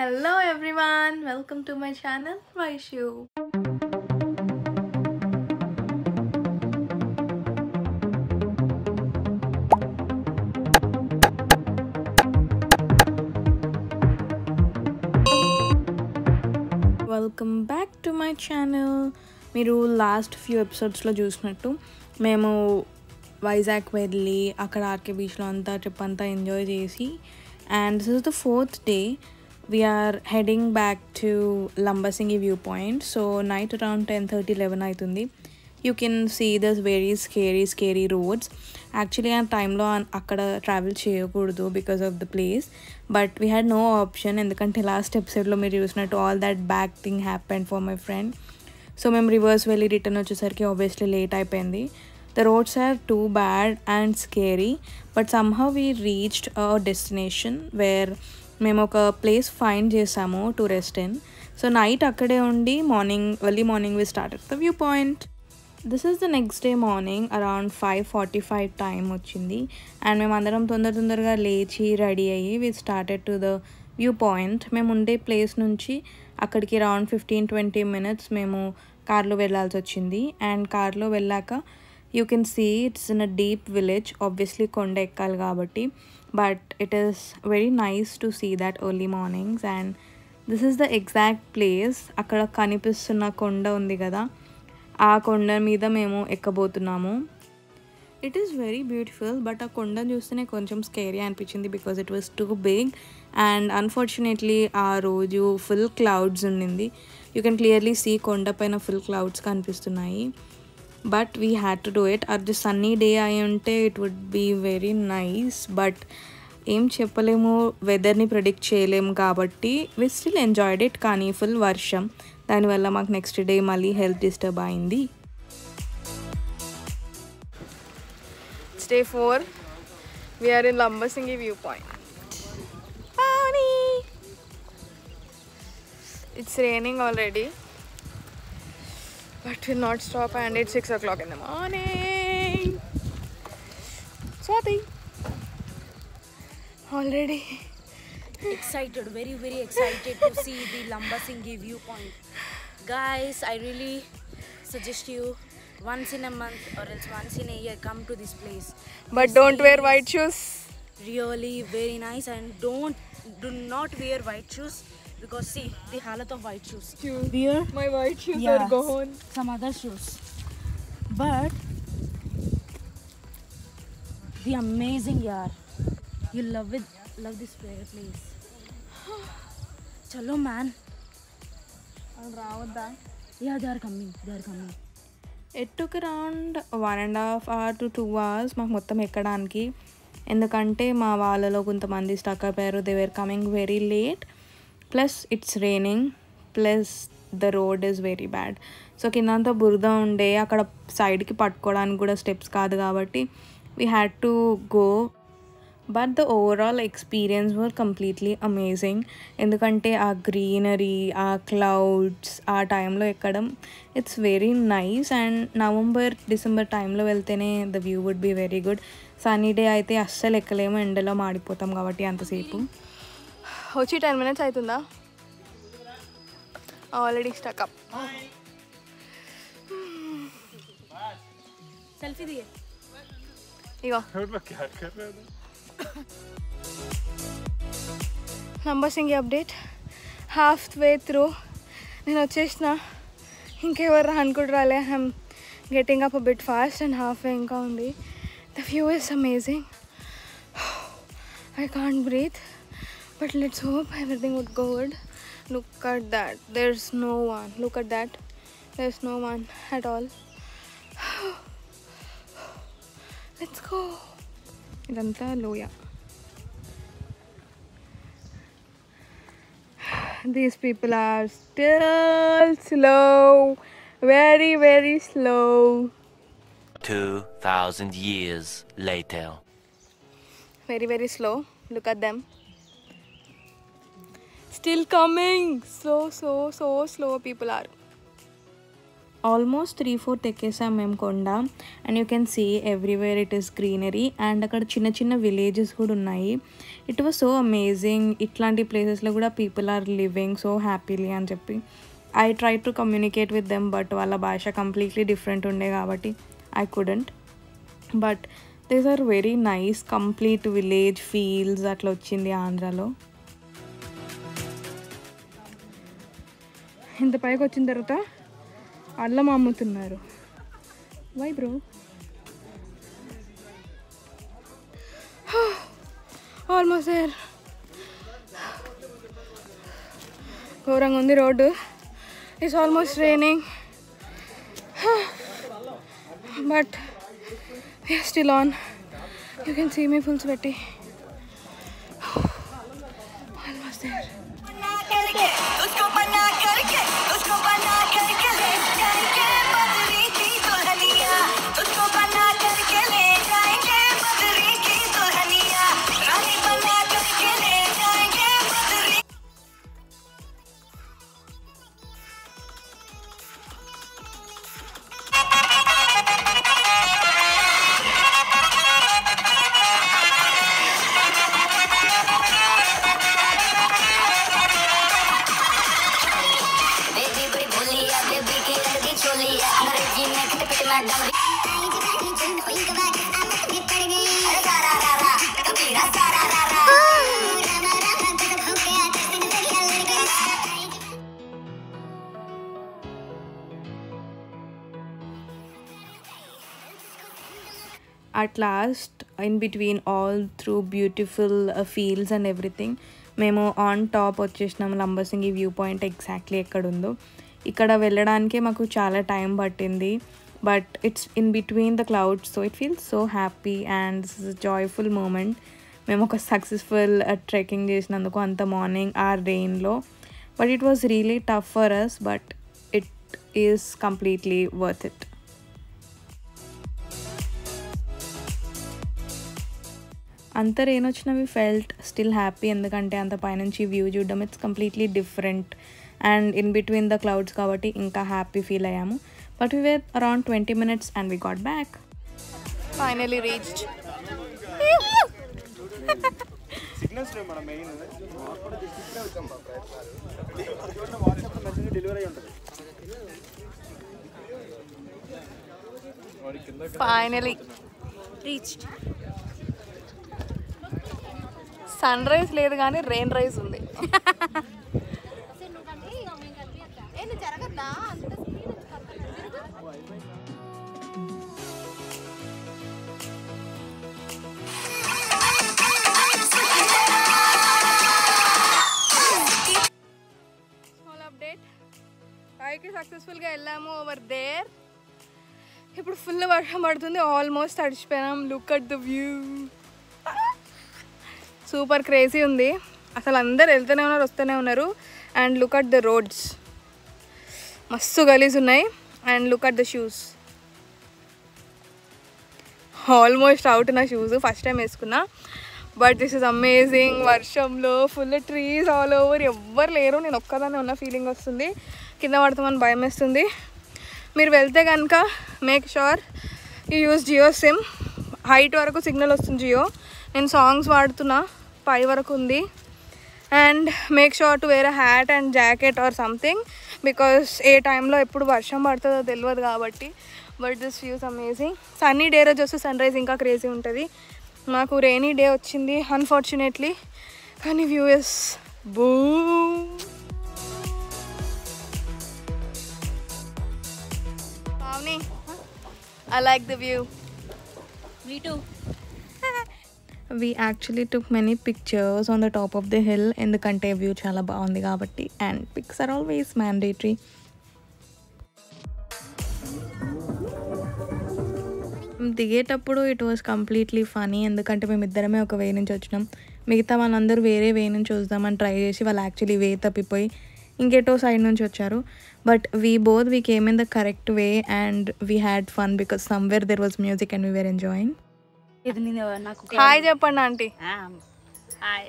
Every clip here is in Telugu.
Hello everyone, welcome to my channel Vaishu. Welcome back to my channel. మీరు లాస్ట్ ఫ్యూ ఎపిసోడ్స్లో చూసినట్టు మేము వైజాగ్ వెళ్ళి అక్కడ ఆర్కే బీచ్లో అంతా ట్రిప్ అంతా ఎంజాయ్ చేసి and this is the 4th day we are heading back to Lambasingi view point. So night around 10:30-11 అవుతుంది. You can see these very scary roads. Actually ఆ టైంలో అక్కడ ట్రావెల్ చేయకూడదు because of the place, but we had no option. ఎందుకంటే లాస్ట్ ఎపిసోడ్లో మీరు చూసినట్టు all that bad thing happened for my friend. So మేము రివర్స్ వెళ్ళి రిటర్న్ వచ్చేసరికి ఆబ్వియస్లీ లేట్ అయిపోయింది. The roads are too bad and scary, but somehow we reached a destination where మేము ఒక ప్లేస్ ఫైండ్ చేసాము to rest in. So night అక్కడే ఉండి morning we started the view point. This is the next day morning around 5:45 time వచ్చింది అండ్ మేము అందరం తొందరగా లేచి రెడీ అయ్యి we started to the view point. మేము ఉండే ప్లేస్ నుంచి అక్కడికి అరౌండ్ 15-20 minutes మేము కార్లో వెళ్ళాల్సి వచ్చింది. అండ్ కార్లో వెళ్ళాక you can see it's in a deep village. Obviously కొండ ఎక్కాలి కాబట్టి, but it is very nice to see that early mornings. And this is the exact place. అక్కడ కనిపిస్తున్న కొండ ఉంది కదా, ఆ కొండ మీద మేము ఎక్కబోతున్నాము. It is very beautiful, but ఆ కొండను చూస్తేనే కొంచెం స్కేరీ అనిపించింది because it was too big and unfortunately ఆ రోజు ఫుల్ క్లౌడ్స్ ఉండింది. యూ కెన్ క్లియర్లీ సీ కొండ పైన ఫుల్ క్లౌడ్స్ కనిపిస్తున్నాయి. But we had to do it. అది సన్నీ డే అయి ఉంటే it would be very nice, but ఏం చెప్పలేము, వెదర్ని ప్రిడిక్ట్ చేయలేము కాబట్టి వి స్టిల్ ఎంజాయ్డ్ ఇట్. కానీ ఫుల్ వర్షం, దానివల్ల మాకు నెక్స్ట్ డే మళ్ళీ హెల్త్ డిస్టర్బ్ అయింది. Day 4, we are in Lambasingi viewpoint. Pani! It's raining already, but will not stop, and it's 6 o'clock in the morning. Swati! Already excited, very excited to see the Lambasingi viewpoint. Guys, I really suggest you once in a month or else once in a year come to this place. But don't wear white shoes. Really very nice, and do not wear white shoes because see the halat of white shoes. Wear My white shoes are gone. some other shoes, but the amazing yaar, you love this place. Chalo man, Ravodda. yeah, they are coming. It took around 1.5 hours to 2 hours మాకు మొత్తం ఎక్కడానికి. ఎందుకంటే మా వాళ్ళలో కొంతమంది స్టక్ అయిపోయారు. They were coming very late, plus it's raining, plus the road is very bad. So కిందంతా బురద ఉండే, అక్కడ సైడ్కి పట్టుకోవడానికి కూడా స్టెప్స్ కాదు కాబట్టి we had to go. But the overall experience were completely amazing. ఎందుకంటే ఆ గ్రీనరీ, ఆ క్లౌడ్స్, ఆ టైంలో ఎక్కడం it's very nice. And November-December టైంలో వెళ్తేనే the view would be very good. Sunny day అయితే అస్సలు ఎక్కలేము, ఎండలో మాడిపోతాం కాబట్టి అంతసేపు. వచ్చి 10 minutes అవుతుందా? Already stuck up. सेल्फी दिए ఇగో Lambasingi update. Half way through నేను వచ్చేసిన, ఇంకెవరు అనుకుంటు రాలే. I'm getting up a bit fast and half way ఇంకా ఉంది. The view is amazing. I can't breathe, but let's hope everything would go good. Look at that, there's no one. Look at that, there's no one at all. Let's go. ఇదంతా లోయ. These people are still slow, very slow. 2,000 years later. Very slow. Look at them. Still coming. So slow people are. Almost 3-4 ఎక్కేసాం మేము కొండ. And you can see everywhere it is greenery. And అక్కడ చిన్న చిన్న విలేజెస్ కూడా ఉన్నాయి. It was so amazing. ఇట్లాంటి ప్లేసెస్లో కూడా people are living so happily అని చెప్పి I try to communicate with them, but వాళ్ళ భాష కంప్లీట్లీ డిఫరెంట్ ఉండే కాబట్టి I couldn't. But these are very nice, complete village feels అట్లా వచ్చింది ఆంధ్రాలో. ఇంత పైకి వచ్చిన తర్వాత అల్లం అమ్ముతున్నారు. Why bro? Almost there. ఘోరంగా ఉంది road. It's almost raining but we're still on. You can see me ఫుల్స్ పెట్టి. Almost there. At last, in between all through beautiful fields and everything, మేము ఆన్ టాప్ వచ్చేసినాము. లంబసింగి వ్యూ పాయింట్ ఎగ్జాక్ట్లీ ఎక్కడ ఉందో. ఇక్కడ వెళ్ళడానికే మాకు చాలా టైం పట్టింది, but it's in between the clouds, so it feels so happy and this is joyful moment. మేము ఒక సక్సెస్ఫుల్ ట్రెక్కింగ్ చేసినందుకు అంత మార్నింగ్ ఆ రెయిన్లో. But it was really tough for us, but it is completely worth it. అంత రెయిన్ వచ్చినా వి ఫెల్ట్ స్టిల్ హ్యాపీ, ఎందుకంటే అంత పైనుంచి వ్యూ చూడడం it's completely different and in between the clouds కాబట్టి ఇంకా హ్యాపీ ఫీల్ అయ్యాము. But we were around 20 minutes and we got back. Finally reached. Finally reached. Sunrise లేదు కానీ రెయిన్ రైజ్ ఉంది. స్మాల్ అప్డేట్, పైకి సక్సెస్ఫుల్గా వెళ్ళాము ఓవర్ దేర్. ఇప్పుడు ఫుల్ వర్షం పడుతుంది, ఆల్మోస్ట్ తడిచిపోయాం. Look at the view, super crazy ఉంది అసలు. అందరు వెళ్తూనే ఉన్నారు, వస్తూనే ఉన్నారు. And look at the roads, మస్తు గలీజ్ ఉన్నాయి. And look at the shoes, almost out నా షూస్. ఫస్ట్ టైం వేసుకున్నా, బట్ దిస్ ఇస్ అమేజింగ్. వర్షంలో ఫుల్ ట్రీస్ ఆల్ ఓవర్, ఎవ్వరు లేరు, నేను ఒక్కదానే ఉన్న ఫీలింగ్ వస్తుంది. కింద పడతామని భయం వేస్తుంది. మీరు వెళ్తే కనుక make sure you use Jio sim. Height వరకు సిగ్నల్ వస్తుంది జియో. నేను సాంగ్స్ వాడుతున్నా, పై వరకు ఉంది. And make sure to wear a hat and jacket or something, because ఏ టైంలో ఎప్పుడు వర్షం పడుతుందో తెలియదు కాబట్టి. But this views amazing. Sunny day రోజు వస్తే సన్ రైజ్ ఇంకా క్రేజీ ఉంటుంది. మాకు రెయినీ డే వచ్చింది అన్ఫార్చునేట్లీ, కానీ view is boom. Pavni, I like the view. Me too. We actually took many pictures on the top of the hill ఎందుకంటే వ్యూ చాలా బాగుంది కాబట్టి. And pics are always mandatory. దిగేటప్పుడు ఇట్ వాస్ కంప్లీట్లీ ఫనీ, ఎందుకంటే మేమిద్దరమే ఒక వే నుంచి వచ్చినాం. మిగతా వాళ్ళందరూ వేరే వే నుంచి చూద్దామని ట్రై చేసి వాళ్ళు యాక్చువల్లీ వే తప్పిపోయి ఇంకెటో సైడ్ నుంచి వచ్చారు. But we came in the correct way and we had fun because somewhere there was music and we were enjoying. Hi చెప్పండి ఆంటీ. హాయ్.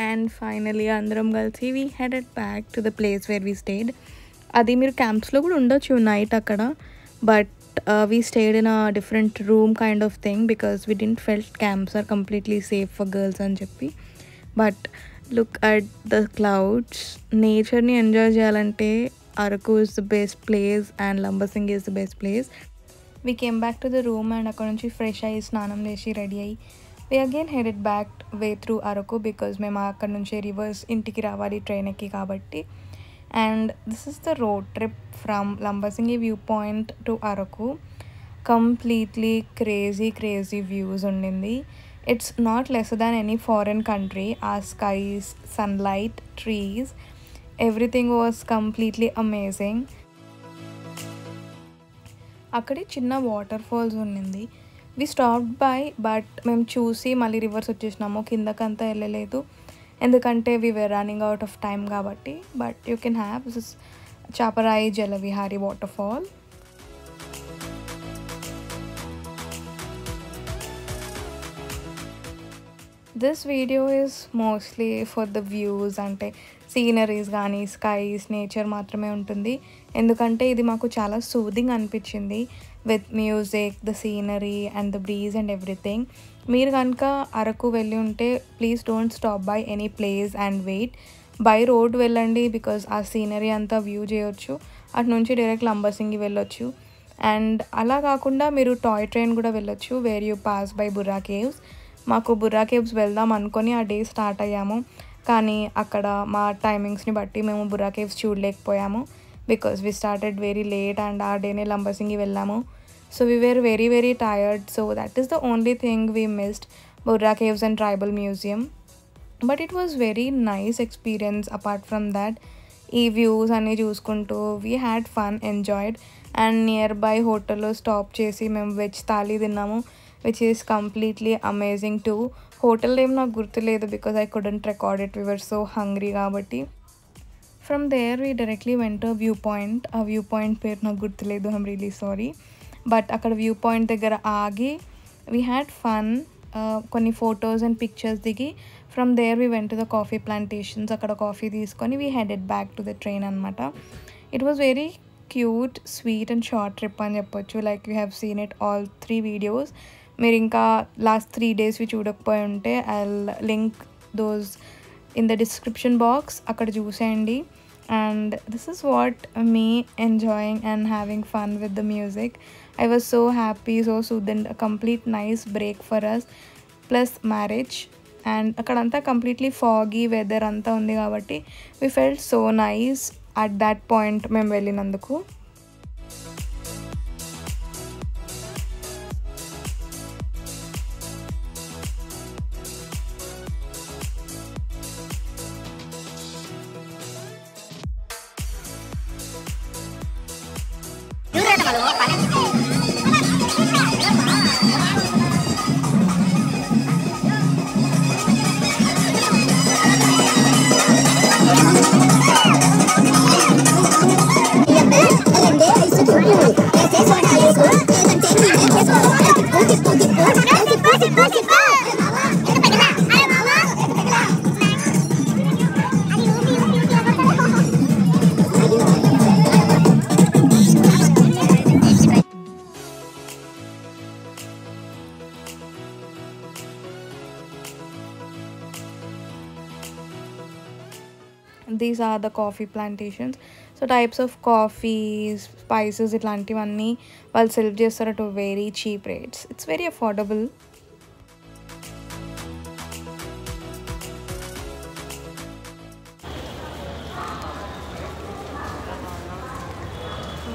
అండ్ ఫైనలీ అందరం కలిసి we headed back to the place where we stayed. అది మీరు క్యాంప్స్లో కూడా ఉండొచ్చు నైట్ అక్కడ, but we stayed in a different room kind of thing because we didn't felt camps are completely safe for girls అని చెప్పి. But look at the clouds. నేచర్ని ఎంజాయ్ చేయాలంటే Araku is the best place and Lambasingi is the best place. We came back to the room and అక్కడ నుంచి ఫ్రెష్ అయ్యి స్నానం చేసి రెడీ అయ్యి we again headed back way through Araku because మేము అక్కడ నుంచి రివర్స్ ఇంటికి రావాలి ట్రైన్ ఎక్కి కాబట్టి. And this is the road trip from Lambasingi viewpoint to Araku. Completely crazy views undindi. It's not lesser than any foreign country. Our skies, sunlight, trees, everything was completely amazing. అక్కడే చిన్న వాటర్ ఫాల్స్ ఉన్నింది. వి స్టాప్డ్ బై బట్ మేము చూసి మళ్ళీ రివర్స్ వచ్చేసినాము, కిందకంతా వెళ్ళలేదు ఎందుకంటే we were running out of time కాబట్టి. But you can have this is Chaparai Jalavihari waterfall. This video is mostly for the views, అంటే సీనరీస్ కానీ స్కైస్ నేచర్ మాత్రమే ఉంటుంది. ఎందుకంటే ఇది మాకు చాలా సూదింగ్ అనిపించింది with music, the scenery and the breeze and everything. మీరు కనుక అరకు వెళ్ళి ఉంటే please don't stop by any place and wait. By road వెళ్ళండి బికాజ్ ఆ సీనరీ అంతా వ్యూ చేయొచ్చు. అటు నుంచి డైరెక్ట్ లంబసింగి వెళ్ళొచ్చు. అండ్ అలా కాకుండా మీరు టాయ్ ట్రైన్ కూడా వెళ్ళొచ్చు where you pass by Burra caves. మాకు బుర్రా కేవ్స్ వెళ్దాం అనుకొని ఆ డే స్టార్ట్ అయ్యాము, కానీ అక్కడ మా టైమింగ్స్ని బట్టి మేము బుర్రా కేవ్స్ చూడలేకపోయాము because we started very late and ఆ డేనే లంబసింగి వెళ్ళాము. So we were very tired, so that is the only thing we missed, Burra Caves and Tribal Museum. But it was very nice experience apart from that. ఈ వ్యూస్ అన్నీ చూసుకుంటూ we had fun, enjoyed, and nearby హోటల్లో స్టాప్ చేసి మేము వెజ్ థాలీ తిన్నాము which is completely amazing too. Hotel ఏం నాకు గుర్తులేదు because I couldn't record it, we were so hungry కాబట్టి. From there we directly went to a viewpoint. ఆ viewpoint పేరు నాకు గుర్తులేదు, I'm really sorry. బట్ అక్కడ వ్యూ పాయింట్ దగ్గర ఆగి వీ హ్యాడ్ ఫన్, కొన్ని ఫొటోస్ అండ్ పిక్చర్స్ దిగి from there we went to the coffee plantations. అక్కడ కాఫీ తీసుకొని we headed back to the train అనమాట. It was very cute, sweet and short trip అని చెప్పొచ్చు. Like you have seen it all 3 videos. మీరు ఇంకా లాస్ట్ 3 డేస్వి చూడకపోయి ఉంటే I link those in the description box, అక్కడ చూసేయండి. And this is what me enjoying and having fun with the music. I was so happy, so soothing, a complete nice break for us, plus marriage. And akkadanta completely foggy weather anta undi kabatti we felt so nice at that point mem vellinanduku. These are the coffee plantations. So types of coffees, spices, itlantivanni వాళ్ళు సెల్ చేస్తారు at very cheap rates. It's very affordable.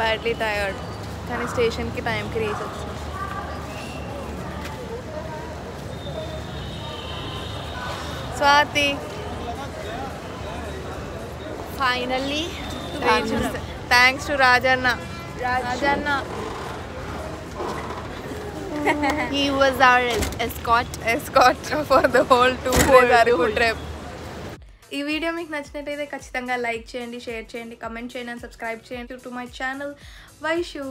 Badly tired, కానీ స్టేషన్కి టైంకి రీచ్ వచ్చింది. Swathi Finally, thanks to Rajanna. he was our escort for the whole 2 days Araku trip. ఈ వీడియో మీకు నచ్చినట్లయితే ఖచ్చితంగా లైక్ చేయండి, షేర్ చేయండి, కమెంట్ చేయండి అండ్ సబ్స్క్రైబ్ చేయండి టు మై ఛానల్ వైషు.